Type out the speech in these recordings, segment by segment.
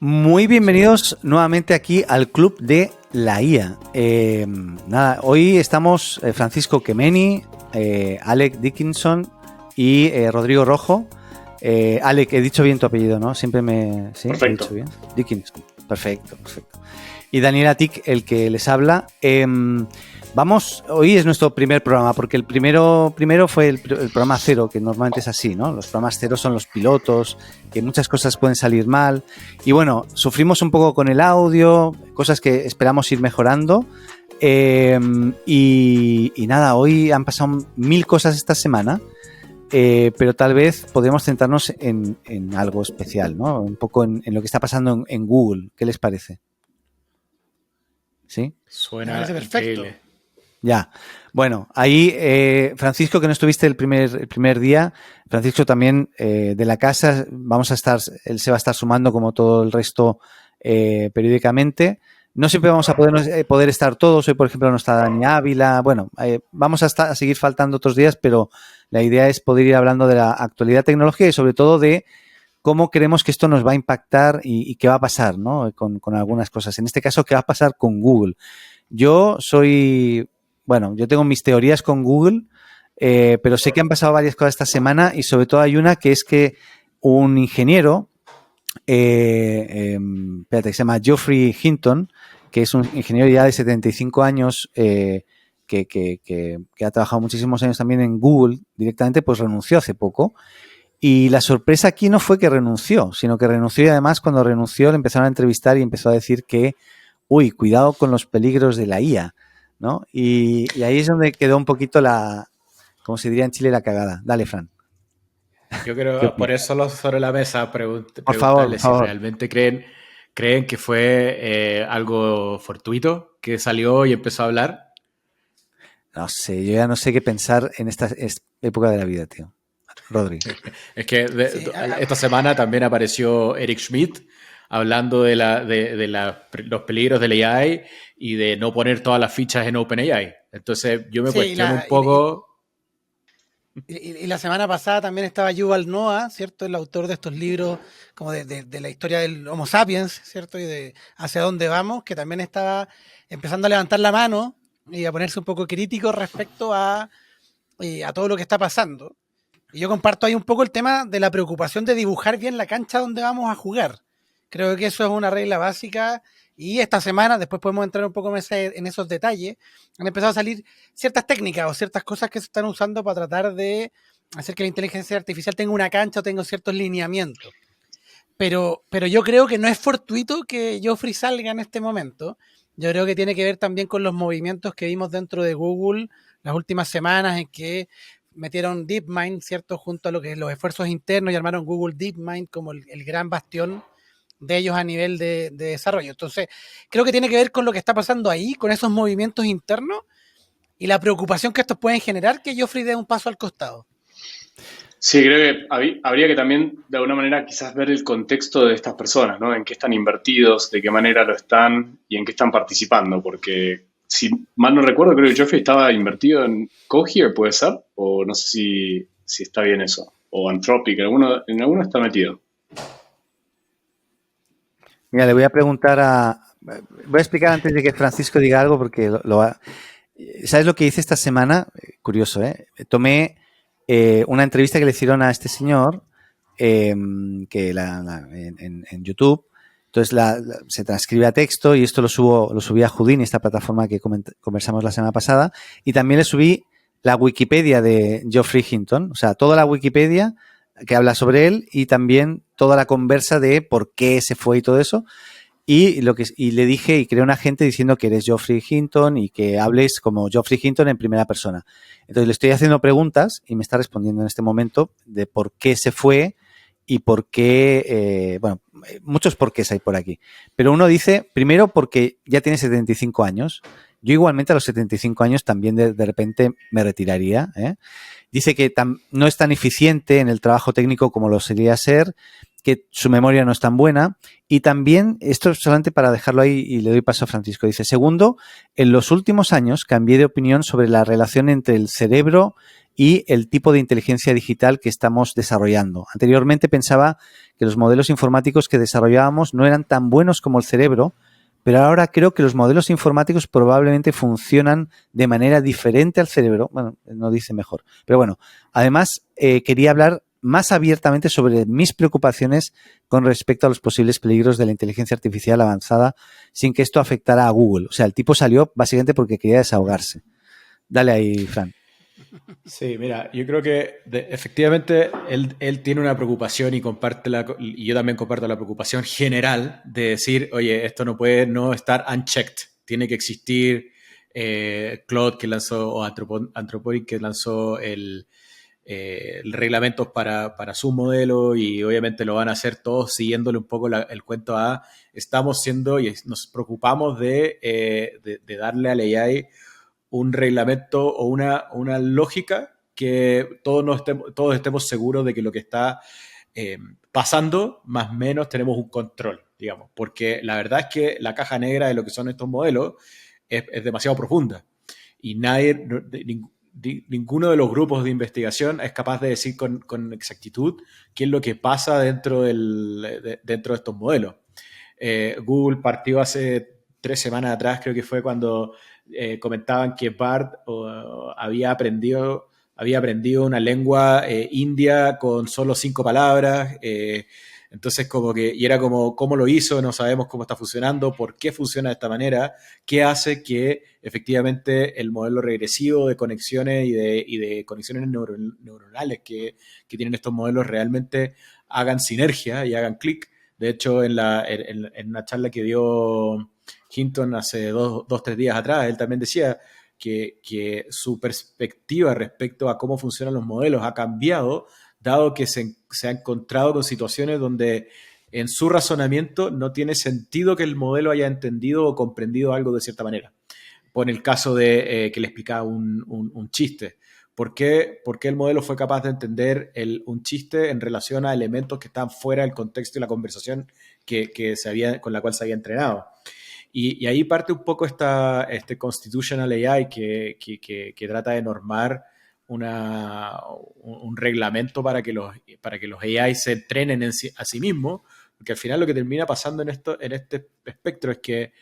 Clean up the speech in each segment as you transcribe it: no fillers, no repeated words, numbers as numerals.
Muy bienvenidos nuevamente aquí al Club de la IA. Hoy estamos Francisco Kemeny, Alec Dickinson y Rodrigo Rojo. Alec, he dicho bien tu apellido, ¿no? Siempre me... ¿Sí? Perfecto. ¿He dicho bien? Dickinson. Perfecto. Y Daniela Tic, el que les habla. Hoy es nuestro primer programa, porque el primero fue el programa cero, que normalmente es así, ¿no? Los programas cero son los pilotos, que muchas cosas pueden salir mal. Y bueno, sufrimos un poco con el audio, cosas que esperamos ir mejorando. Y nada, hoy han pasado 1000 cosas esta semana, pero tal vez podemos centrarnos en algo especial, ¿no? Un poco en lo que está pasando en Google. ¿Qué les parece? ¿Sí? Suena perfecto. Ya, bueno, ahí Francisco, que no estuviste el primer día, Francisco también de la casa, él se va a estar sumando como todo el resto periódicamente. No siempre vamos a poder estar todos, hoy por ejemplo no está Dani Ávila, bueno, vamos a seguir faltando otros días, pero la idea es poder ir hablando de la actualidad tecnológica y sobre todo de cómo creemos que esto nos va a impactar y qué va a pasar, ¿no? Con algunas cosas. En este caso, qué va a pasar con Google. Yo tengo mis teorías con Google, pero sé que han pasado varias cosas esta semana y sobre todo hay una que es que un ingeniero, que se llama Geoffrey Hinton, que es un ingeniero ya de 75 años, que ha trabajado muchísimos años también en Google directamente, pues renunció hace poco. Y la sorpresa aquí no fue que renunció, sino que renunció y además cuando renunció le empezaron a entrevistar y empezó a decir que, cuidado con los peligros de la IA, ¿no? Y ahí es donde quedó un poquito como se diría en Chile, la cagada. Dale, Fran. Yo creo, por eso sobre la mesa, Por favor. si realmente creen que fue algo fortuito, que salió y empezó a hablar. No sé, yo ya no sé qué pensar en esta época de la vida, tío. Rodri. Es que esta semana también apareció Eric Schmidt hablando de los peligros del AI y de no poner todas las fichas en OpenAI. Entonces yo me cuestiono un poco... Y la semana pasada también estaba Yuval Noah, ¿cierto? El autor de estos libros como de la historia del Homo sapiens, ¿cierto? Y de hacia dónde vamos, que también estaba empezando a levantar la mano y a ponerse un poco crítico respecto a todo lo que está pasando. Y yo comparto ahí un poco el tema de la preocupación de dibujar bien la cancha donde vamos a jugar. Creo que eso es una regla básica y esta semana, después podemos entrar un poco en esos detalles, han empezado a salir ciertas técnicas o ciertas cosas que se están usando para tratar de hacer que la inteligencia artificial tenga una cancha o tenga ciertos lineamientos. Pero yo creo que no es fortuito que Geoffrey salga en este momento. Yo creo que tiene que ver también con los movimientos que vimos dentro de Google las últimas semanas en que metieron DeepMind, ¿cierto? Junto a los esfuerzos internos y armaron Google DeepMind como el gran bastión de ellos a nivel de desarrollo. Entonces, creo que tiene que ver con lo que está pasando ahí, con esos movimientos internos y la preocupación que estos pueden generar que Geoffrey dé un paso al costado. Sí, creo que habría que también, de alguna manera, quizás ver el contexto de estas personas, ¿no? En qué están invertidos, de qué manera lo están y en qué están participando, porque si mal no recuerdo, creo que Geoffrey estaba invertido en Cohere, ¿puede ser? O no sé si está bien eso. O Anthropic, en alguno está metido. Mira, le voy a preguntar voy a explicar antes de que Francisco diga algo porque ¿sabes lo que hice esta semana? Curioso, ¿eh? Tomé una entrevista que le hicieron a este señor en YouTube. Entonces se transcribe a texto y esto lo subí a Houdini, esta plataforma que conversamos la semana pasada, y también le subí la Wikipedia de Geoffrey Hinton, o sea, toda la Wikipedia que habla sobre él y también toda la conversa de por qué se fue y todo eso. Y le dije y creé un agente diciendo que eres Geoffrey Hinton y que hables como Geoffrey Hinton en primera persona. Entonces le estoy haciendo preguntas y me está respondiendo en este momento de por qué se fue y por qué, muchos porqués hay por aquí. Pero uno dice, primero porque ya tiene 75 años. Yo igualmente a los 75 años también de repente me retiraría, ¿eh? Dice que no es tan eficiente en el trabajo técnico como lo solía ser, que su memoria no es tan buena. Y también, esto es solamente para dejarlo ahí y le doy paso a Francisco, dice, segundo, en los últimos años cambié de opinión sobre la relación entre el cerebro y el tipo de inteligencia digital que estamos desarrollando. Anteriormente pensaba que los modelos informáticos que desarrollábamos no eran tan buenos como el cerebro, pero ahora creo que los modelos informáticos probablemente funcionan de manera diferente al cerebro. Bueno, no dice mejor. Pero bueno, además quería hablar más abiertamente sobre mis preocupaciones con respecto a los posibles peligros de la inteligencia artificial avanzada sin que esto afectara a Google. O sea, el tipo salió básicamente porque quería desahogarse. Dale ahí, Fran. Sí, mira, yo creo que efectivamente él tiene una preocupación y yo también comparto la preocupación general de decir, oye, esto no puede no estar unchecked, tiene que existir Claude que lanzó, o Anthropic que lanzó el reglamentos para su modelo, y obviamente lo van a hacer todos siguiéndole un poco el cuento a estamos siendo y nos preocupamos de darle a la AI un reglamento o una lógica que todos estemos seguros de que lo que está pasando, más o menos tenemos un control, digamos, porque la verdad es que la caja negra de lo que son estos modelos es demasiado profunda y ninguno de los grupos de investigación es capaz de decir con exactitud qué es lo que pasa dentro de estos modelos. Google partió hace 3 semanas atrás, creo que fue cuando comentaban que Bard había aprendido una lengua india con solo 5 palabras. Entonces, y era como, ¿cómo lo hizo? No sabemos cómo está funcionando, por qué funciona de esta manera, qué hace que efectivamente el modelo regresivo de conexiones y de conexiones neuronales que tienen estos modelos realmente hagan sinergia y hagan clic. De hecho, en una charla que dio Hinton hace 2-3 días atrás, él también decía que su perspectiva respecto a cómo funcionan los modelos ha cambiado, dado que se ha encontrado con situaciones donde en su razonamiento no tiene sentido que el modelo haya entendido o comprendido algo de cierta manera. Por el caso de que le explicaba un chiste. ¿Por qué el modelo fue capaz de entender un chiste en relación a elementos que están fuera del contexto y la conversación con la cual se había entrenado? Y ahí parte un poco este Constitutional AI que trata de normar un reglamento para que los AI se entrenen a sí mismos, porque al final lo que termina pasando en este espectro es que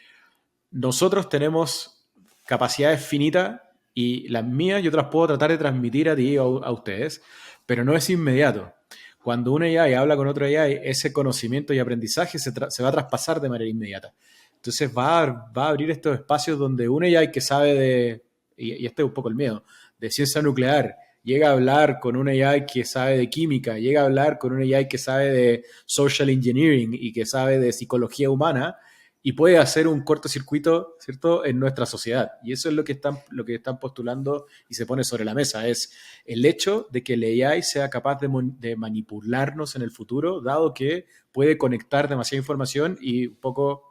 nosotros tenemos capacidades finitas y las mías yo te las puedo tratar de transmitir a ti o a ustedes, pero no es inmediato. Cuando un AI habla con otro AI, ese conocimiento y aprendizaje se va a traspasar de manera inmediata. Entonces va a abrir estos espacios donde un AI que sabe y este es un poco el miedo, de ciencia nuclear, llega a hablar con un AI que sabe de química, llega a hablar con un AI que sabe de social engineering y que sabe de psicología humana, y puede hacer un cortocircuito, ¿cierto?, en nuestra sociedad. Y eso es lo que están postulando y se pone sobre la mesa, es el hecho de que el AI sea capaz de manipularnos en el futuro, dado que puede conectar demasiada información y un poco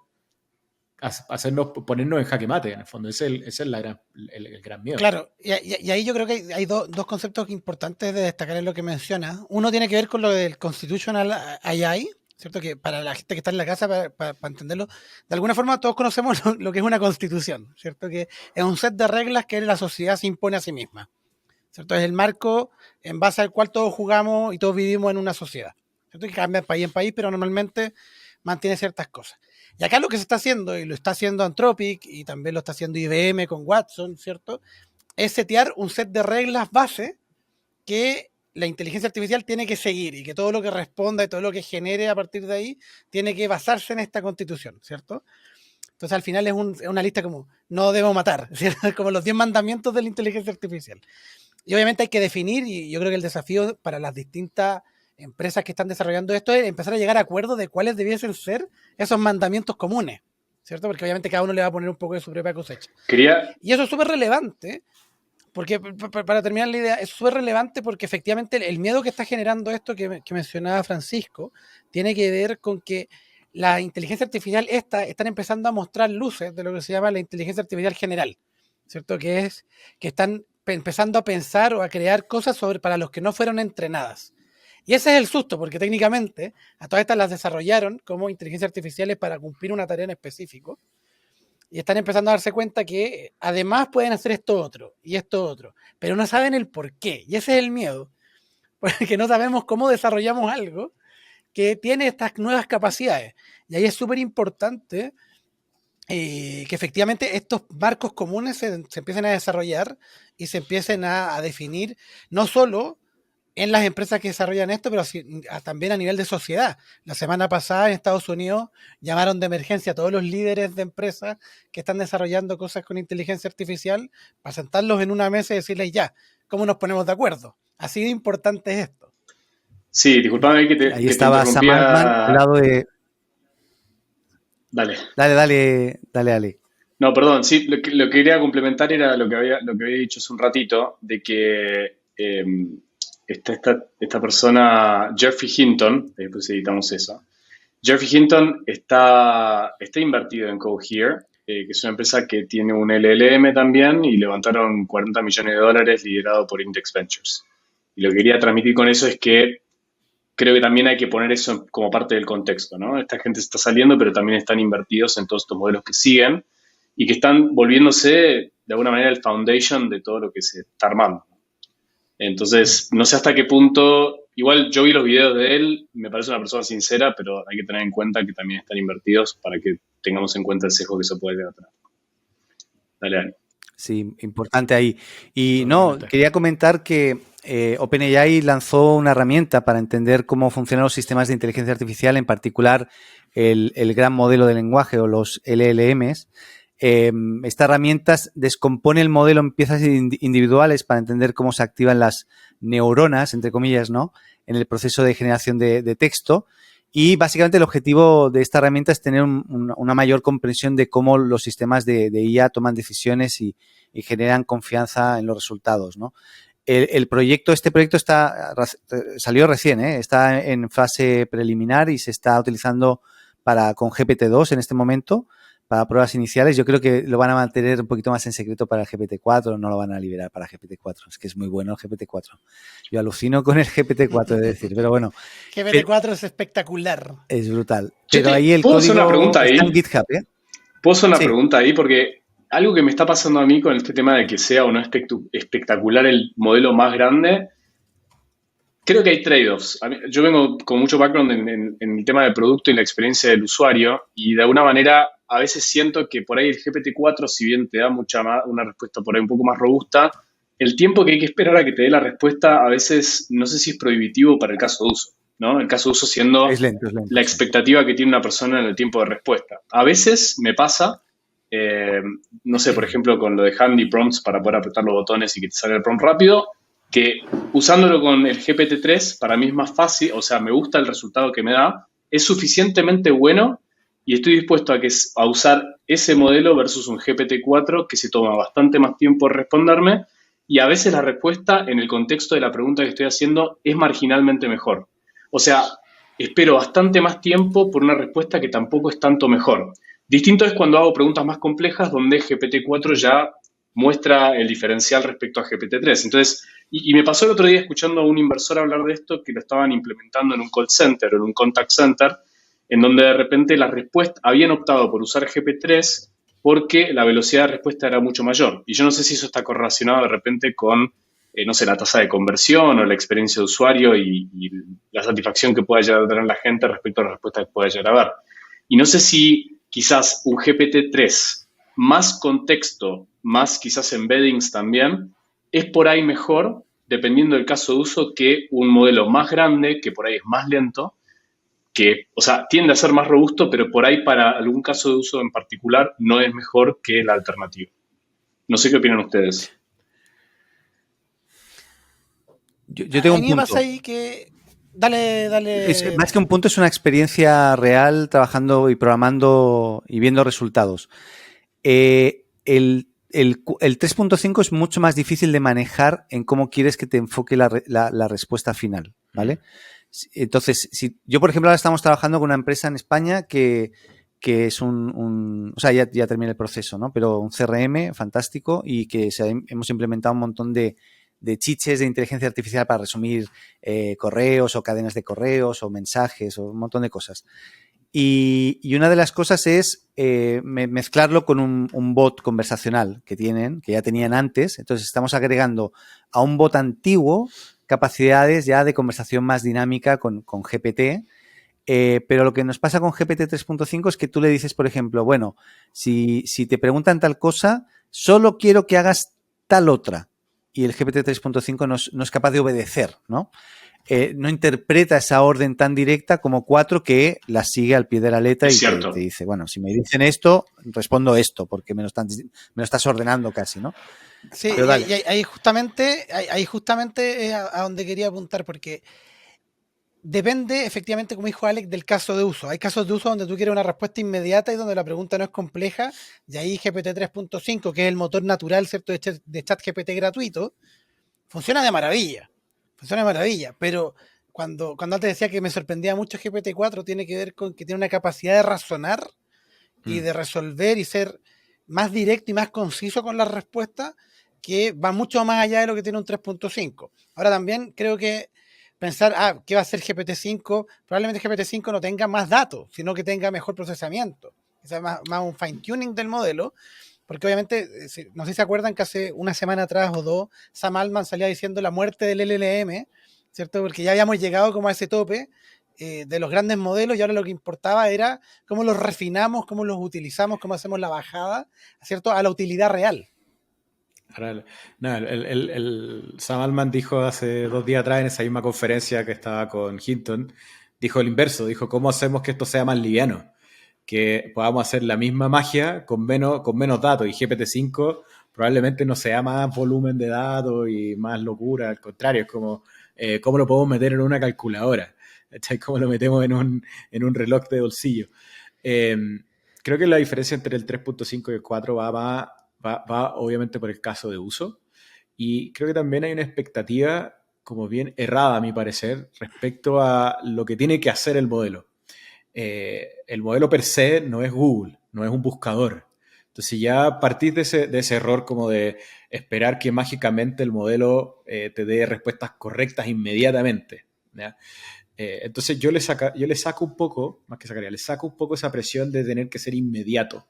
ponernos en jaque mate, en el fondo. Ese es el gran miedo. Claro, y ahí yo creo que hay dos conceptos importantes de destacar en lo que mencionas. Uno tiene que ver con lo del Constitutional AI, ¿cierto? Que para la gente que está en la casa, para entenderlo, de alguna forma todos conocemos lo que es una constitución, ¿cierto? Que es un set de reglas que la sociedad se impone a sí misma, ¿cierto? Es el marco en base al cual todos jugamos y todos vivimos en una sociedad, ¿cierto? Que cambia de país en país, pero normalmente mantiene ciertas cosas. Y acá lo que se está haciendo, y lo está haciendo Anthropic, y también lo está haciendo IBM con Watson, ¿cierto? Es setear un set de reglas base que la inteligencia artificial tiene que seguir y que todo lo que responda y todo lo que genere a partir de ahí tiene que basarse en esta constitución, ¿cierto? Entonces al final es una lista como no debo matar, ¿cierto? Como los 10 mandamientos de la inteligencia artificial. Y obviamente hay que definir, y yo creo que el desafío para las distintas empresas que están desarrollando esto es empezar a llegar a acuerdos de cuáles debiesen ser esos mandamientos comunes, ¿cierto? Porque obviamente cada uno le va a poner un poco de su propia cosecha. Y eso es súper relevante, porque para terminar la idea, es súper relevante porque efectivamente el miedo que está generando esto que mencionaba Francisco tiene que ver con que la inteligencia artificial están empezando a mostrar luces de lo que se llama la inteligencia artificial general, ¿cierto? Que es que están empezando a pensar o a crear cosas para los que no fueron entrenadas. Y ese es el susto, porque técnicamente a todas estas las desarrollaron como inteligencias artificiales para cumplir una tarea en específico. y están empezando a darse cuenta que además pueden hacer esto otro y esto otro, pero no saben el por qué. Y ese es el miedo, porque no sabemos cómo desarrollamos algo que tiene estas nuevas capacidades. Y ahí es súper importante que efectivamente estos marcos comunes se empiecen a desarrollar y se empiecen a definir, no solo en las empresas que desarrollan esto, pero también a nivel de sociedad. La semana pasada en Estados Unidos llamaron de emergencia a todos los líderes de empresas que están desarrollando cosas con inteligencia artificial para sentarlos en una mesa y decirles ya, ¿cómo nos ponemos de acuerdo? Así de importante es esto. Sí, disculpame que te Ahí estaba Sam Altman al lado de... Dale. Dale. No, perdón, sí, lo que quería complementar era lo que había dicho hace un ratito, de que esta persona, Jeffrey Hinton, después editamos eso. Jeffrey Hinton está invertido en Cohere, que es una empresa que tiene un LLM también y levantaron $40 millones liderado por Index Ventures. Y lo que quería transmitir con eso es que creo que también hay que poner eso como parte del contexto, ¿no? Esta gente está saliendo, pero también están invertidos en todos estos modelos que siguen y que están volviéndose de alguna manera el foundation de todo lo que se está armando. Entonces, no sé hasta qué punto, igual yo vi los videos de él, me parece una persona sincera, pero hay que tener en cuenta que también están invertidos para que tengamos en cuenta el sesgo que se puede llegar a tener. Dale, Dani. Sí, importante ahí. Y no, quería comentar que OpenAI lanzó una herramienta para entender cómo funcionan los sistemas de inteligencia artificial, en particular el gran modelo de lenguaje o los LLMs. Esta herramienta descompone el modelo en piezas individuales para entender cómo se activan las neuronas, entre comillas, ¿no?, en el proceso de generación de texto. Y básicamente el objetivo de esta herramienta es tener una mayor comprensión de cómo los sistemas de IA toman decisiones y generan confianza en los resultados, ¿no? Este proyecto salió recién, está en fase preliminar y se está utilizando con GPT-2 en este momento para pruebas iniciales. Yo creo que lo van a mantener un poquito más en secreto para el GPT-4, no lo van a liberar para GPT-4. Es que es muy bueno el GPT-4. Yo alucino con el GPT-4, de decir, pero bueno. GPT-4 es espectacular. Es brutal. Pero ahí el ¿puedo código hacer una pregunta ahí? está en GitHub, ¿eh? ¿Puedo hacer una pregunta ahí? Porque algo que me está pasando a mí con este tema de que sea o no espectacular el modelo más grande, creo que hay trade-offs. Yo vengo con mucho background en el tema del producto y la experiencia del usuario y de alguna manera a veces siento que por ahí el GPT-4, si bien te da una respuesta por ahí un poco más robusta, el tiempo que hay que esperar a que te dé la respuesta a veces no sé si es prohibitivo para el caso de uso, ¿no? El caso de uso siendo es lento, la expectativa que tiene una persona en el tiempo de respuesta. A veces me pasa, no sé, por ejemplo, con lo de handy prompts para poder apretar los botones y que te salga el prompt rápido, que usándolo con el GPT-3 para mí es más fácil, o sea, me gusta el resultado que me da, es suficientemente bueno y estoy dispuesto a usar ese modelo versus un GPT-4 que se toma bastante más tiempo en responderme y a veces la respuesta en el contexto de la pregunta que estoy haciendo es marginalmente mejor. O sea, espero bastante más tiempo por una respuesta que tampoco es tanto mejor. Distinto es cuando hago preguntas más complejas donde GPT-4 ya muestra el diferencial respecto a GPT-3. Entonces, y me pasó el otro día escuchando a un inversor hablar de esto que lo estaban implementando en un call center o en un contact center, en donde de repente habían optado por usar GPT-3 porque la velocidad de respuesta era mucho mayor. Y yo no sé si eso está correlacionado de repente con, no sé, la tasa de conversión o la experiencia de usuario y la satisfacción que pueda llegar a tener la gente respecto a la respuesta que pueda llegar a ver. Y no sé si quizás un GPT-3 más contexto, más quizás embeddings también, es por ahí mejor, dependiendo del caso de uso, que un modelo más grande, que por ahí es más lento, que, o sea, tiende a ser más robusto, pero por ahí para algún caso de uso en particular no es mejor que la alternativa. No sé qué opinan ustedes. Yo tengo un punto. Pasa ahí que... Dale. Más que un punto, es una experiencia real trabajando y programando y viendo resultados. El 3.5 es mucho más difícil de manejar en cómo quieres que te enfoque la respuesta final, ¿vale? Entonces, yo, por ejemplo, ahora estamos trabajando con una empresa en España que es o sea, ya terminé el proceso, ¿no? Pero un CRM fantástico y que hemos implementado un montón de chiches de inteligencia artificial para resumir correos o cadenas de correos o mensajes o un montón de cosas. Y una de las cosas es mezclarlo con un bot conversacional que ya tenían antes. Entonces estamos agregando a un bot antiguo capacidades ya de conversación más dinámica con GPT. Pero lo que nos pasa con GPT 3.5 es que tú le dices, por ejemplo, bueno, si te preguntan tal cosa, solo quiero que hagas tal otra. Y el GPT 3.5 no es capaz de obedecer, ¿no? No interpreta esa orden tan directa como 4 que la sigue al pie de la letra y te dice, bueno, si me dicen esto, respondo esto, porque me lo estás ordenando casi, ¿no? Sí, y ahí justamente es a donde quería apuntar, porque depende, efectivamente, como dijo Alex, del caso de uso. Hay casos de uso donde tú quieres una respuesta inmediata y donde la pregunta no es compleja, y ahí GPT 3.5, que es el motor natural, ¿cierto?, de ChatGPT gratuito, funciona de maravilla. Pero cuando antes decía que me sorprendía mucho GPT-4, tiene que ver con que tiene una capacidad de razonar y de resolver y ser más directo y más conciso con las respuestas, que va mucho más allá de lo que tiene un 3.5. Ahora también creo que pensar, ¿qué va a hacer GPT-5? Probablemente GPT-5 no tenga más datos, sino que tenga mejor procesamiento. O sea, más un fine-tuning del modelo, porque obviamente, no sé si se acuerdan que hace una semana atrás o dos, Sam Altman salía diciendo la muerte del LLM, ¿cierto? Porque ya habíamos llegado como a ese tope de los grandes modelos, y ahora lo que importaba era cómo los refinamos, cómo los utilizamos, cómo hacemos la bajada, ¿cierto?, a la utilidad real. Ahora, no, el Sam Altman dijo hace 2 días atrás en esa misma conferencia que estaba con Hinton, dijo el inverso, dijo cómo hacemos que esto sea más liviano, que podamos hacer la misma magia con menos datos, y GPT-5 probablemente no sea más volumen de datos y más locura, al contrario, es como cómo lo podemos meter en una calculadora, cómo lo metemos en un reloj de bolsillo. Creo que la diferencia entre el 3.5 y el 4 va obviamente por el caso de uso, y creo que también hay una expectativa como bien errada, a mi parecer, respecto a lo que tiene que hacer el modelo. El modelo per se no es Google, no es un buscador. Entonces ya partís de ese error como de esperar que mágicamente el modelo te dé respuestas correctas inmediatamente, ¿ya? Entonces yo le saco un poco, más que sacaría, le saco un poco esa presión de tener que ser inmediato.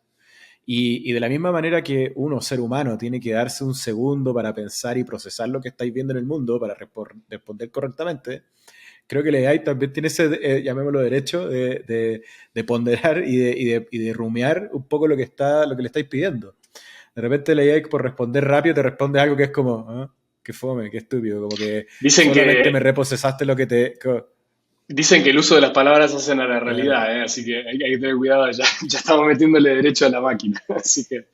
Y de la misma manera que uno, ser humano, tiene que darse un segundo para pensar y procesar lo que estáis viendo en el mundo para responder correctamente, creo que el AI también tiene ese, llamémoslo derecho, de ponderar y de rumiar un poco lo que le estáis pidiendo. De repente el AI, por responder rápido, te responde algo que es como, qué fome, qué estúpido, como que solamente me reprocesaste lo que te... Dicen que el uso de las palabras hacen a la realidad, así que hay que tener cuidado, ya estamos metiéndole derecho a la máquina, así que...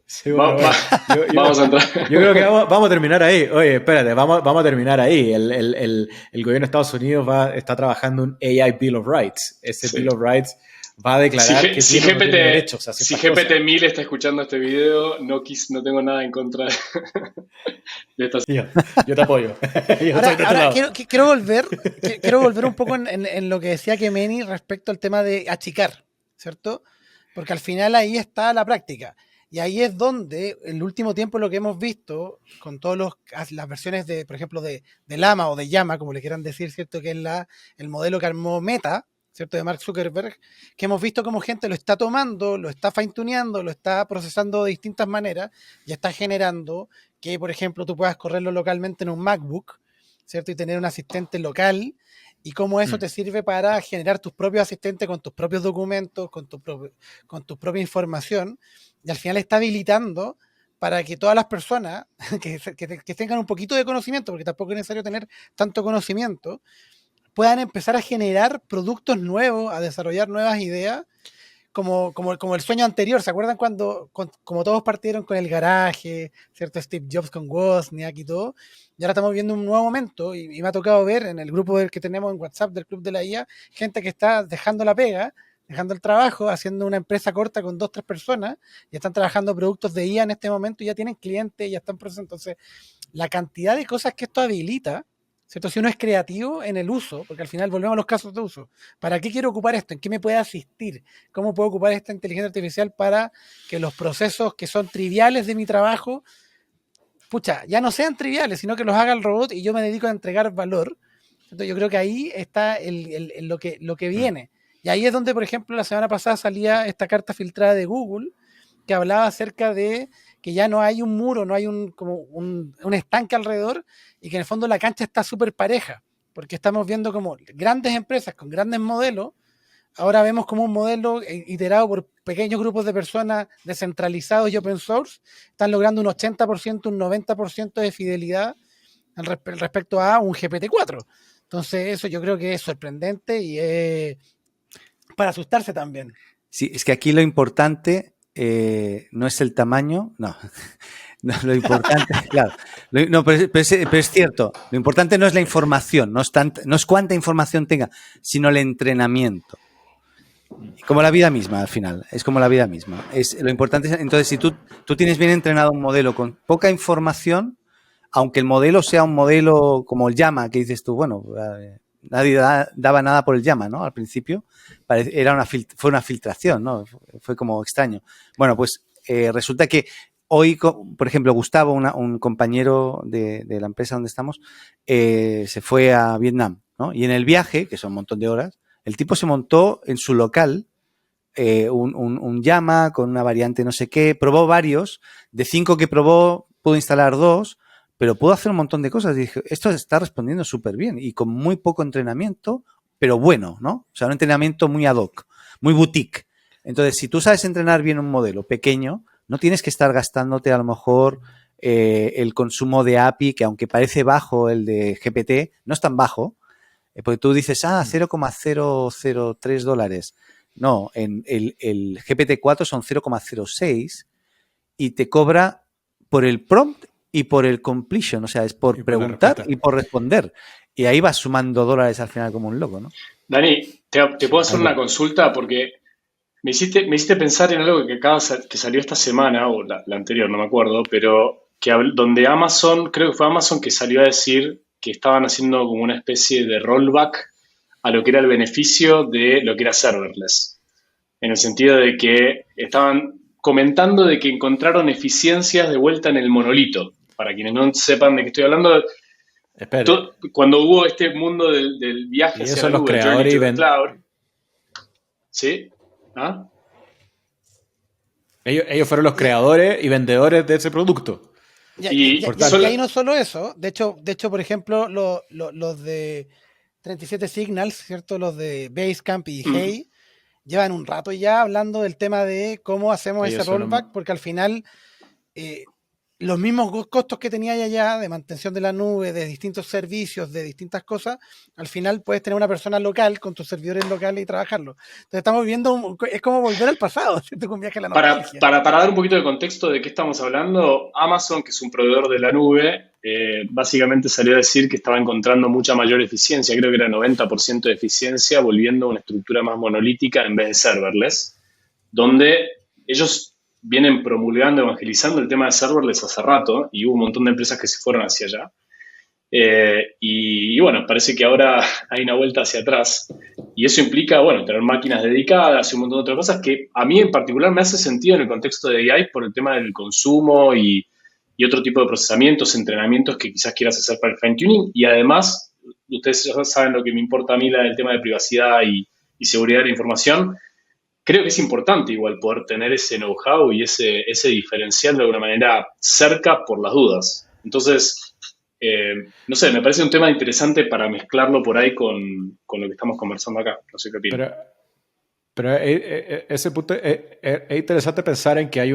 Sí, vamos a entrar. Yo creo que vamos a terminar ahí. Oye, espérate, vamos a terminar ahí. El gobierno de Estados Unidos está trabajando un AI Bill of Rights. Ese Bill of Rights va a declarar que tiene derechos. Si GPT-1000 está escuchando este video, no tengo nada en contra de esta. Yo te apoyo. Ahora quiero volver un poco en lo que decía Kemeny respecto al tema de achicar, ¿cierto? Porque al final ahí está la práctica. Y ahí es donde, en el último tiempo, lo que hemos visto con todas las versiones de, por ejemplo, de Llama o de Llama, como le quieran decir, ¿cierto?, que es el modelo que armó Meta, ¿cierto?, de Mark Zuckerberg, que hemos visto cómo gente lo está tomando, lo está fine-tuneando, lo está procesando de distintas maneras y está generando que, por ejemplo, tú puedas correrlo localmente en un MacBook, ¿cierto?, y tener un asistente local, y cómo eso te sirve para generar tus propios asistentes con tus propios documentos, con tu propia información, y al final está habilitando para que todas las personas que tengan un poquito de conocimiento, porque tampoco es necesario tener tanto conocimiento, puedan empezar a generar productos nuevos, a desarrollar nuevas ideas, como el sueño anterior. ¿Se acuerdan como todos partieron con el garaje, ¿cierto? Steve Jobs con Wozniak y todo? Y ahora estamos viendo un nuevo momento, y me ha tocado ver en el grupo que tenemos en WhatsApp del Club de la IA, gente que está dejando la pega, dejando el trabajo, haciendo una empresa corta con 2-3 personas, y están trabajando productos de IA en este momento, y ya tienen clientes, ya están procesados. Entonces, la cantidad de cosas que esto habilita, ¿cierto? Si uno es creativo en el uso, porque al final volvemos a los casos de uso. ¿Para qué quiero ocupar esto? ¿En qué me puede asistir? ¿Cómo puedo ocupar esta inteligencia artificial para que los procesos que son triviales de mi trabajo, ya no sean triviales, sino que los haga el robot y yo me dedico a entregar valor? Entonces yo creo que ahí está lo que viene. Y ahí es donde, por ejemplo, la semana pasada salía esta carta filtrada de Google que hablaba acerca de que ya no hay un muro, no hay como un estanque alrededor y que en el fondo la cancha está súper pareja, porque estamos viendo como grandes empresas con grandes modelos. Ahora vemos como un modelo iterado por pequeños grupos de personas descentralizados y open source están logrando un 80%, un 90% de fidelidad respecto a un GPT-4. Entonces eso yo creo que es sorprendente y es para asustarse también. Sí, es que aquí lo importante no es el tamaño, no. No, lo importante, claro. Pero es cierto. Lo importante no es la información, no es cuánta información tenga, sino el entrenamiento. Como la vida misma, al final. Es como la vida misma. Lo importante es, entonces, si tú tienes bien entrenado un modelo con poca información, aunque el modelo sea un modelo como el Llama, que dices tú, bueno, nadie daba nada por el Llama, ¿no? Al principio fue una filtración, ¿no? Fue como extraño. Bueno, pues resulta que hoy, por ejemplo, Gustavo, un compañero de la empresa donde estamos, se fue a Vietnam, ¿no? Y en el viaje, que son un montón de horas, el tipo se montó en su local un Llama con una variante no sé qué, probó varios, de 5 que probó pudo instalar 2, pero pudo hacer un montón de cosas. Y dije, esto está respondiendo súper bien y con muy poco entrenamiento, pero bueno, ¿no? O sea, un entrenamiento muy ad hoc, muy boutique. Entonces, si tú sabes entrenar bien un modelo pequeño, no tienes que estar gastándote a lo mejor el consumo de API, que aunque parece bajo el de GPT, no es tan bajo, porque tú dices, $0,003. No, en el GPT-4 son 0,06 y te cobra por el prompt y por el completion, o sea, es por preguntar y por responder. Y ahí vas sumando dólares al final como un loco, ¿no? Dani, te puedo hacer una consulta porque me hiciste pensar en algo que salió esta semana, o la anterior, no me acuerdo, pero donde Amazon, creo que fue Amazon que salió a decir que estaban haciendo como una especie de rollback a lo que era el beneficio de lo que era serverless. En el sentido de que estaban comentando de que encontraron eficiencias de vuelta en el monolito. Para quienes no sepan de qué estoy hablando, cuando hubo este mundo del viaje hacia la nube, Journey to the Cloud, ¿sí? ¿Ah? Ellos fueron los creadores y vendedores de ese producto. Y ahí no solo eso. De hecho, por ejemplo, los de 37 Signals, ¿cierto? Los de Basecamp y Hey, llevan un rato ya hablando del tema de cómo hacemos ese rollback, porque al final los mismos costos que tenía allá de mantención de la nube, de distintos servicios, de distintas cosas, al final puedes tener una persona local con tus servidores locales y trabajarlo. Entonces estamos viendo, es como volver al pasado, ¿cierto? Con viaje a la nostalgia. Para dar un poquito de contexto de qué estamos hablando, Amazon, que es un proveedor de la nube, básicamente salió a decir que estaba encontrando mucha mayor eficiencia, creo que era 90% de eficiencia, volviendo a una estructura más monolítica en vez de serverless, donde ellos vienen promulgando, evangelizando el tema de serverless hace rato y hubo un montón de empresas que se fueron hacia allá. Y bueno, parece que ahora hay una vuelta hacia atrás y eso implica, bueno, tener máquinas dedicadas y un montón de otras cosas que a mí en particular me hace sentido en el contexto de AI por el tema del consumo y otro tipo de procesamientos, entrenamientos que quizás quieras hacer para el fine-tuning y además, ustedes ya saben lo que me importa a mí el tema de privacidad y seguridad de la información. Creo que es importante igual poder tener ese know-how y ese diferencial de alguna manera cerca por las dudas. Entonces, no sé, me parece un tema interesante para mezclarlo por ahí con lo que estamos conversando acá. No sé qué opinas. Pero ese punto es interesante pensar en que hay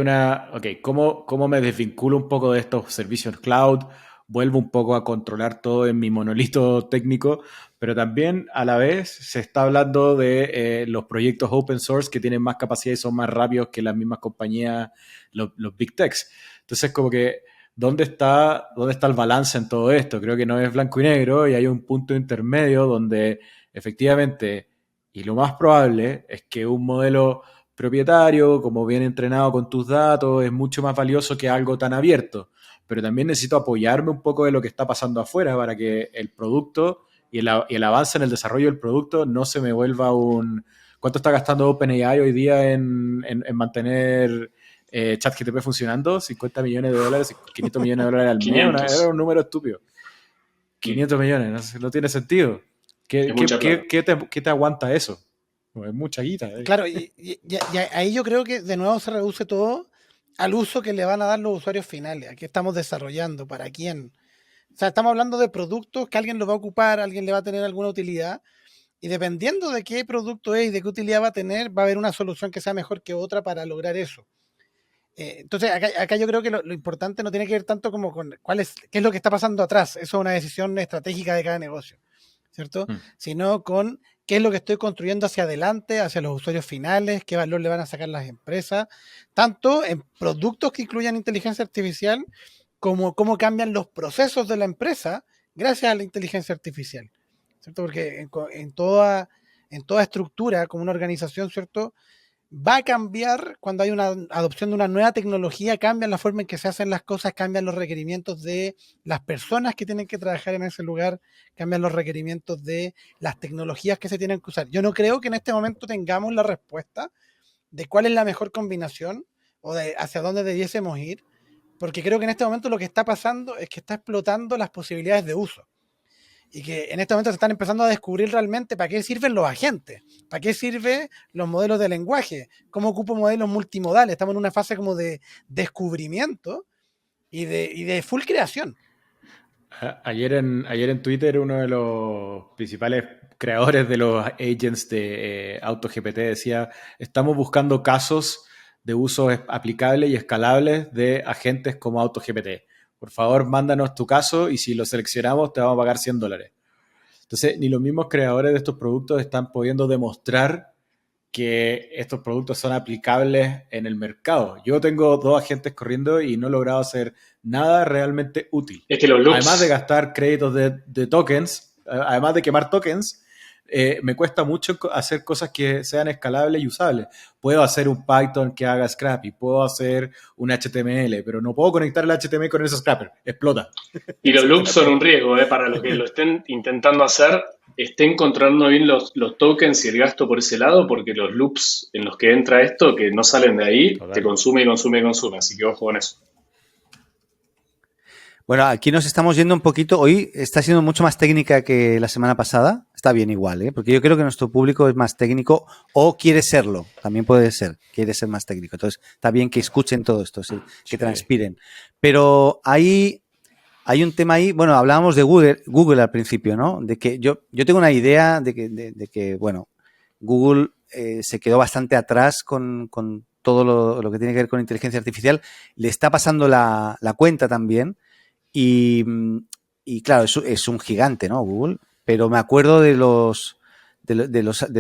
¿cómo me desvinculo un poco de estos servicios cloud? Vuelvo un poco a controlar todo en mi monolito técnico, pero también a la vez se está hablando de los proyectos open source que tienen más capacidad y son más rápidos que las mismas compañías, los big techs. Entonces, como que, ¿dónde está el balance en todo esto? Creo que no es blanco y negro y hay un punto intermedio donde efectivamente, y lo más probable es que un modelo propietario, como bien entrenado con tus datos, es mucho más valioso que algo tan abierto. Pero también necesito apoyarme un poco de lo que está pasando afuera para que el producto y el avance en el desarrollo del producto no se me vuelva un... ¿Cuánto está gastando OpenAI hoy día en mantener ChatGPT funcionando? $50 millones, $500 millones al mes. Era un número estúpido. 500 millones, no tiene sentido. ¿Qué te aguanta eso? Es mucha guita. Claro, y ahí yo creo que de nuevo se reduce todo al uso que le van a dar los usuarios finales. ¿A qué estamos desarrollando? ¿Para quién? O sea, estamos hablando de productos que alguien lo va a ocupar, alguien le va a tener alguna utilidad. Y dependiendo de qué producto es y de qué utilidad va a tener, va a haber una solución que sea mejor que otra para lograr eso. Entonces, acá yo creo que lo importante no tiene que ver tanto como con qué es lo que está pasando atrás. Eso es una decisión estratégica de cada negocio, ¿cierto? Sino con qué es lo que estoy construyendo hacia adelante, hacia los usuarios finales, qué valor le van a sacar las empresas, tanto en productos que incluyan inteligencia artificial, como cómo cambian los procesos de la empresa gracias a la inteligencia artificial, ¿cierto? Porque en toda estructura, como una organización, ¿cierto?, va a cambiar cuando hay una adopción de una nueva tecnología, cambian la forma en que se hacen las cosas, cambian los requerimientos de las personas que tienen que trabajar en ese lugar, cambian los requerimientos de las tecnologías que se tienen que usar. Yo no creo que en este momento tengamos la respuesta de cuál es la mejor combinación o de hacia dónde debiésemos ir, porque creo que en este momento lo que está pasando es que está explotando las posibilidades de uso. Y que en este momento se están empezando a descubrir realmente para qué sirven los agentes, para qué sirven los modelos de lenguaje, cómo ocupo modelos multimodales. Estamos en una fase como de descubrimiento y de full creación. Ayer en Twitter uno de los principales creadores de los agents de AutoGPT decía: estamos buscando casos de usos aplicables y escalables de agentes como AutoGPT. Por favor, mándanos tu caso y si lo seleccionamos te vamos a pagar $100. Entonces, ni los mismos creadores de estos productos están pudiendo demostrar que estos productos son aplicables en el mercado. Yo tengo 2 agentes corriendo y no he logrado hacer nada realmente útil. Es que los loops... Además de gastar créditos de tokens, además de quemar tokens, me cuesta mucho hacer cosas que sean escalables y usables. Puedo hacer un Python que haga Scrappy, puedo hacer un HTML, pero no puedo conectar el HTML con ese Scrapper, explota. Y los loops son un riesgo, para los que lo estén intentando hacer, estén controlando bien los tokens y el gasto por ese lado, porque los loops en los que entra esto, que no salen de ahí, total, te consume y consume y consume, así que ojo con eso. Bueno, aquí nos estamos yendo un poquito. Hoy está siendo mucho más técnica que la semana pasada. Está bien igual, ¿eh? Porque yo creo que nuestro público es más técnico o quiere serlo. También puede ser, quiere ser más técnico. Entonces, está bien que escuchen todo esto, ¿sí? Que transpiren. Pero hay un tema ahí. Bueno, hablábamos de Google al principio, ¿no? De que yo tengo una idea de que bueno, Google se quedó bastante atrás con todo lo que tiene que ver con inteligencia artificial. Le está pasando la cuenta también. Y claro, es un gigante, ¿no? Google. Pero me acuerdo del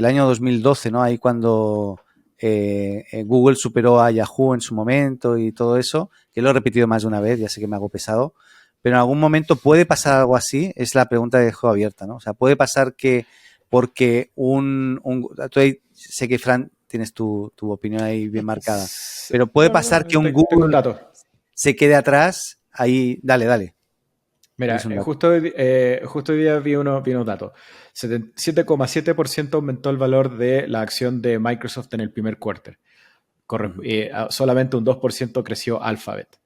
año 2012, ¿no? Ahí cuando Google superó a Yahoo en su momento y todo eso, que lo he repetido más de una vez, ya sé que me hago pesado, pero en algún momento puede pasar algo así, es la pregunta que dejo abierta, ¿no? O sea, puede pasar que porque sé que, Fran, tienes tu opinión ahí bien marcada, pero puede pasar que un Google se quede atrás. Ahí, dale. Mira, justo hoy día vi unos datos. 7,7% aumentó el valor de la acción de Microsoft en el primer quarter. Solamente un 2% creció Alphabet.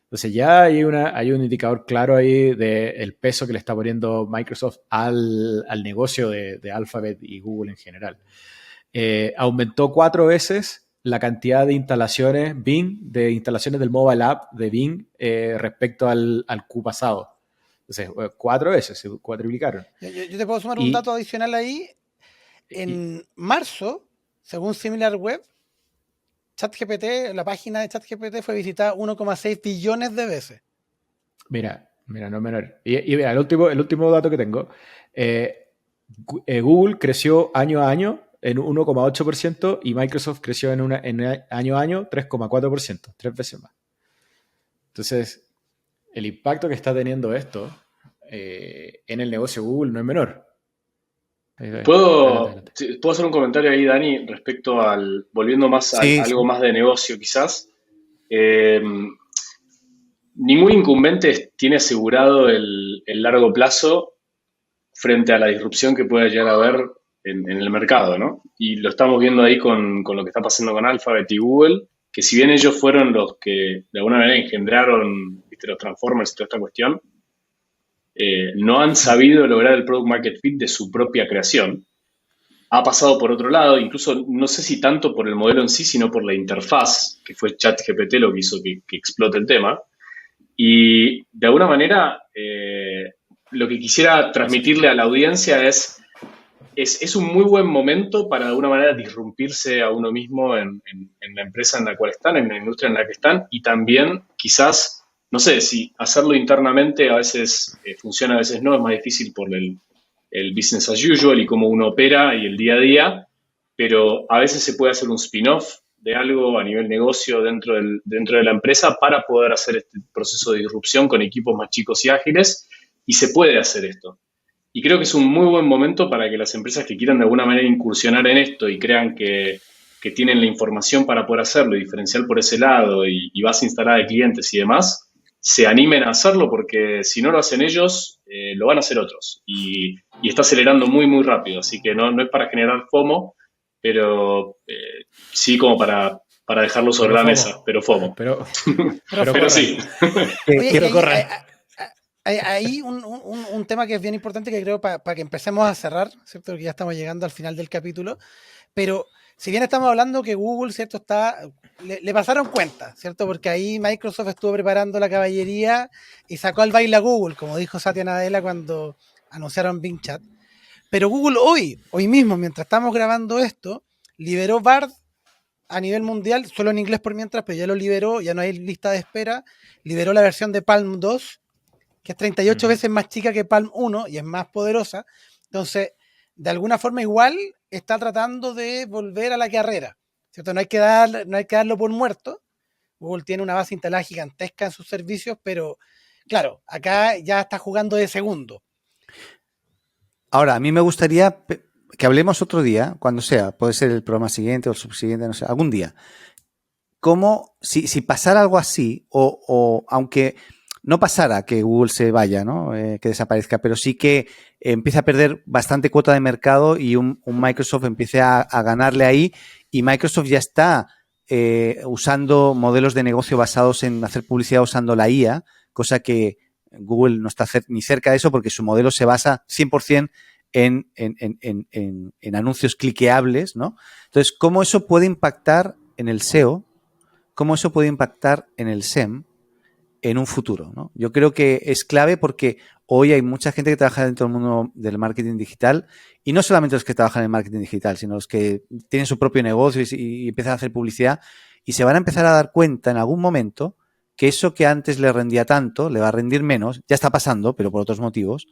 Entonces ya hay un indicador claro ahí del peso que le está poniendo Microsoft al negocio de Alphabet y Google en general. Aumentó 4 veces la cantidad de instalaciones Bing, de instalaciones del mobile app de Bing respecto al Q pasado. Entonces, 4 veces se cuadriplicaron. Yo te puedo sumar un dato adicional ahí. En marzo, según SimilarWeb, ChatGPT, la página de ChatGPT fue visitada 1,6 billones de veces. Mira, no menor. Y mira, el último dato que tengo. Google creció año a año en 1,8% y Microsoft creció en año a año 3,4%, 3 veces más. Entonces, el impacto que está teniendo esto en el negocio Google no es menor. ¿Puedo hacer un comentario ahí, Dani, respecto volviendo más a algo más de negocio quizás? Ningún incumbente tiene asegurado el largo plazo frente a la disrupción que pueda llegar a haber en el mercado, ¿no? Y lo estamos viendo ahí con lo que está pasando con Alphabet y Google, que si bien ellos fueron los que de alguna manera engendraron, ¿viste?, los Transformers y toda esta cuestión, no han sabido lograr el product market fit de su propia creación. ha pasado por otro lado, incluso no sé si tanto por el modelo en sí, sino por la interfaz, que fue ChatGPT lo que hizo que explote el tema. Y de alguna manera, lo que quisiera transmitirle a la audiencia es un muy buen momento para de alguna manera disrumpirse a uno mismo en la empresa en la cual están, en la industria en la que están, y también quizás, no sé, si hacerlo internamente a veces funciona, a veces no, es más difícil por el business as usual y cómo uno opera y el día a día, pero a veces se puede hacer un spin-off de algo a nivel negocio dentro de la empresa para poder hacer este proceso de disrupción con equipos más chicos y ágiles, y se puede hacer esto. Y creo que es un muy buen momento para que las empresas que quieran de alguna manera incursionar en esto y crean que tienen la información para poder hacerlo y diferenciar por ese lado y base instalada de clientes y demás, se animen a hacerlo porque si no lo hacen ellos, lo van a hacer otros. Y está acelerando muy, muy rápido. Así que no es para generar FOMO, pero sí como para dejarlo sobre Pero la FOMO. mesa, pero FOMO. Pero Sí. Oye, Pero corran. hay un tema que es bien importante que creo para que empecemos a cerrar, ¿cierto? Porque ya estamos llegando al final del capítulo, pero si bien estamos hablando que Google, ¿cierto? Le pasaron cuenta, ¿cierto? Porque ahí Microsoft estuvo preparando la caballería y sacó al baile a Google, como dijo Satya Nadella cuando anunciaron Bing Chat. Pero Google hoy mismo, mientras estamos grabando esto, liberó Bard a nivel mundial, solo en inglés por mientras, pero ya lo liberó, ya no hay lista de espera, liberó la versión de Palm 2, que es 38 veces más chica que Palm 1 y es más poderosa. Entonces, de alguna forma igual está tratando de volver a la carrera, ¿cierto? No hay que darlo por muerto. Google tiene una base instalada gigantesca en sus servicios, pero claro, acá ya está jugando de segundo. Ahora, a mí me gustaría que hablemos otro día, cuando sea, puede ser el programa siguiente o el subsiguiente, no sé, algún día. Cómo, si pasara algo así, o aunque no pasara que Google se vaya, ¿no? Que desaparezca, pero sí que empiece a perder bastante cuota de mercado y un Microsoft empiece a ganarle ahí, y Microsoft ya está usando modelos de negocio basados en hacer publicidad usando la IA, cosa que Google no está ni cerca de eso porque su modelo se basa 100% en anuncios cliqueables, ¿no? Entonces, ¿cómo eso puede impactar en el SEO? ¿Cómo eso puede impactar en el SEM en un futuro, ¿no? Yo creo que es clave porque hoy hay mucha gente que trabaja dentro del mundo del marketing digital, y no solamente los que trabajan en marketing digital, sino los que tienen su propio negocio y empiezan a hacer publicidad, y se van a empezar a dar cuenta en algún momento que eso que antes le rendía tanto, le va a rendir menos. Ya está pasando, pero por otros motivos,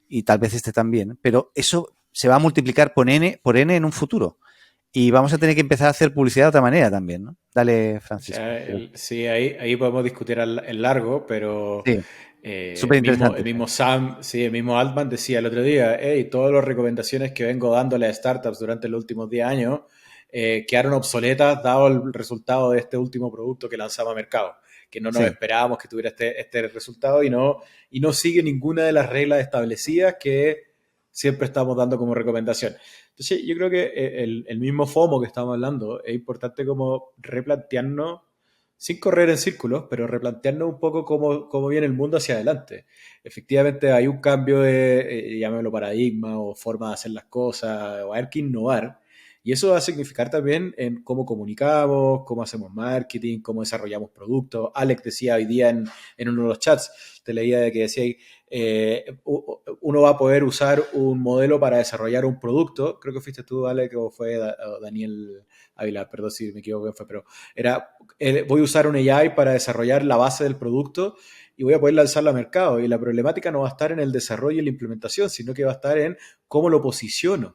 y tal vez este también, pero eso se va a multiplicar por N en un futuro. Y vamos a tener que empezar a hacer publicidad de otra manera también, ¿no? Dale, Francisco. O sea, sí, ahí podemos discutir en largo, pero Sí, súper interesante. el mismo Sam, sí, el mismo Altman decía el otro día, hey, todas las recomendaciones que vengo dándole a startups durante los últimos 10 años quedaron obsoletas dado el resultado de este último producto que lanzamos a mercado, que no nos esperábamos que tuviera este resultado y no sigue ninguna de las reglas establecidas que siempre estamos dando como recomendación. Entonces, yo creo que el mismo FOMO que estamos hablando es importante como replantearnos, sin correr en círculos, pero replantearnos un poco cómo viene el mundo hacia adelante. Efectivamente, hay un cambio de, llamémoslo paradigma o forma de hacer las cosas, o hay que innovar. Y eso va a significar también en cómo comunicamos, cómo hacemos marketing, cómo desarrollamos productos. Alex decía hoy día en uno de los chats, te leía de que decía, uno va a poder usar un modelo para desarrollar un producto. Creo que fuiste tú, Alex, o fue Daniel Ávila, perdón si me equivoco, pero voy a usar un AI para desarrollar la base del producto y voy a poder lanzarlo al mercado. Y la problemática no va a estar en el desarrollo y la implementación, sino que va a estar en cómo lo posiciono.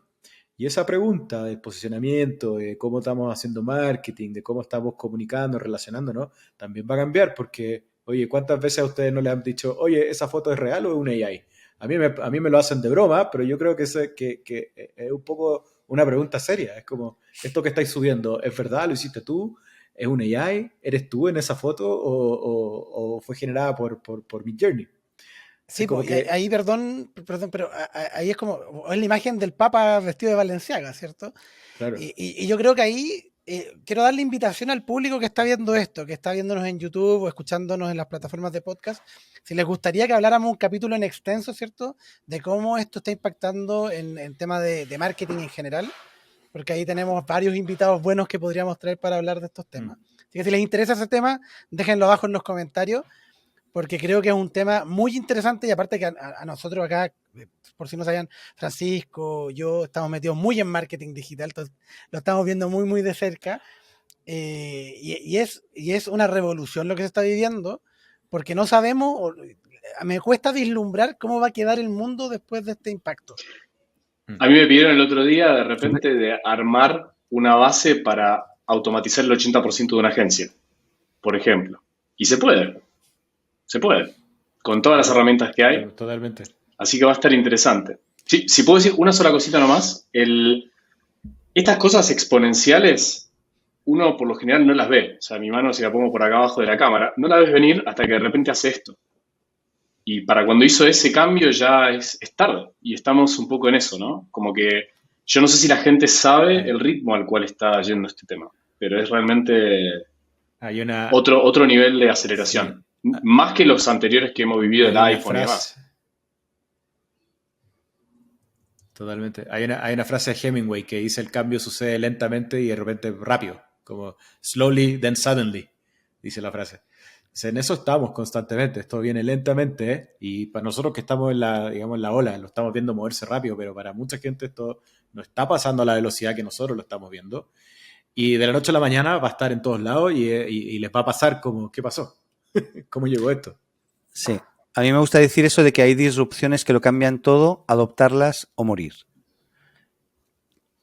Y esa pregunta del posicionamiento, de cómo estamos haciendo marketing, de cómo estamos comunicando, relacionándonos, también va a cambiar porque, oye, ¿cuántas veces a ustedes no les han dicho, oye, esa foto es real o es un AI? A mí me lo hacen de broma, pero yo creo que es un poco una pregunta seria. Es como, ¿esto que estáis subiendo es verdad? ¿Lo hiciste tú? ¿Es un AI? ¿Eres tú en esa foto o fue generada por Midjourney? Sí, pues, que... ahí, perdón, pero ahí es como, es la imagen del Papa vestido de Balenciaga, ¿cierto? Claro. Y yo creo que ahí quiero darle invitación al público que está viendo esto, que está viéndonos en YouTube o escuchándonos en las plataformas de podcast, si les gustaría que habláramos un capítulo en extenso, ¿cierto?, de cómo esto está impactando en tema de marketing en general, porque ahí tenemos varios invitados buenos que podríamos traer para hablar de estos temas. Así que si les interesa ese tema, déjenlo abajo en los comentarios, porque creo que es un tema muy interesante y aparte que a nosotros acá, por si no sabían, Francisco, yo estamos metidos muy en marketing digital, entonces lo estamos viendo muy, muy de cerca y es una revolución lo que se está viviendo porque no sabemos, me cuesta vislumbrar cómo va a quedar el mundo después de este impacto. A mí me pidieron el otro día de repente de armar una base para automatizar el 80% de una agencia, por ejemplo. Y se puede, con todas las herramientas que hay. Totalmente. Así que va a estar interesante. Sí, si puedo decir una sola cosita nomás, estas cosas exponenciales, uno por lo general no las ve. O sea, mi mano, si la pongo por acá abajo de la cámara, no la ves venir hasta que de repente hace esto. Y para cuando hizo ese cambio ya es tarde. Y estamos un poco en eso, ¿no? Como que yo no sé si la gente sabe el ritmo al cual está yendo este tema, pero es realmente otro nivel de aceleración. Sí. Más que los anteriores que hemos vivido, el iPhone y demás. Totalmente. Hay una frase de Hemingway que dice: el cambio sucede lentamente y de repente rápido, como slowly then suddenly, dice la frase. En eso estamos constantemente, esto viene lentamente, ¿eh? Y para nosotros que estamos en la ola, lo estamos viendo moverse rápido, pero para mucha gente esto no está pasando a la velocidad que nosotros lo estamos viendo, y de la noche a la mañana va a estar en todos lados y les va a pasar como, ¿qué pasó? ¿Cómo llegó esto? Sí, a mí me gusta decir eso de que hay disrupciones que lo cambian todo, adoptarlas o morir.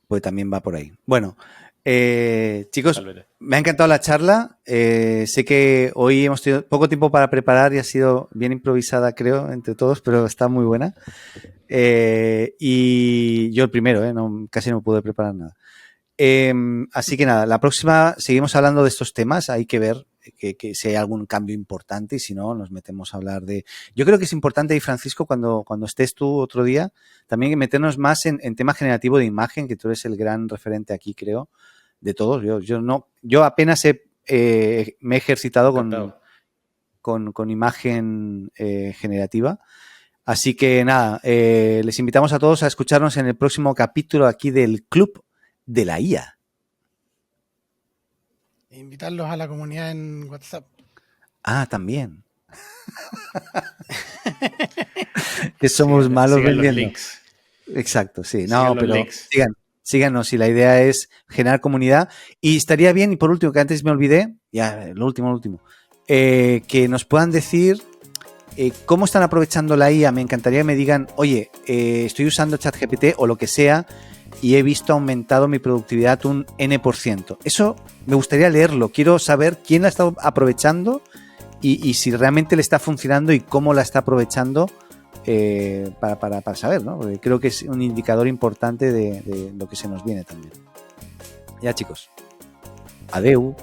Pues también va por ahí. Bueno, chicos, me ha encantado la charla. Sé que hoy hemos tenido poco tiempo para preparar y ha sido bien improvisada, creo, entre todos, pero está muy buena. Y yo el primero, casi no pude preparar nada. Así que nada, la próxima seguimos hablando de estos temas. Hay que ver que si hay algún cambio importante y si no, nos metemos a hablar de... Yo creo que es importante ahí, Francisco, cuando estés tú otro día, también meternos más en tema generativo de imagen, que tú eres el gran referente aquí, creo, de todos. Yo apenas me he ejercitado con imagen generativa. Así que nada, les invitamos a todos a escucharnos en el próximo capítulo aquí del Club de la IA. Invitarlos a la comunidad en WhatsApp. Ah, también. Que somos malos vendiendo. Exacto, sí. No, pero síganos, y la idea es generar comunidad. Y estaría bien, y por último, que antes me olvidé, ya, lo último, que nos puedan decir cómo están aprovechando la IA. Me encantaría que me digan, oye, estoy usando ChatGPT o lo que sea, y he visto aumentado mi productividad un N%. Eso me gustaría leerlo. Quiero saber quién la está aprovechando y si realmente le está funcionando y cómo la está aprovechando para saber, ¿no? Porque creo que es un indicador importante de lo que se nos viene también. Ya, chicos. Adeu.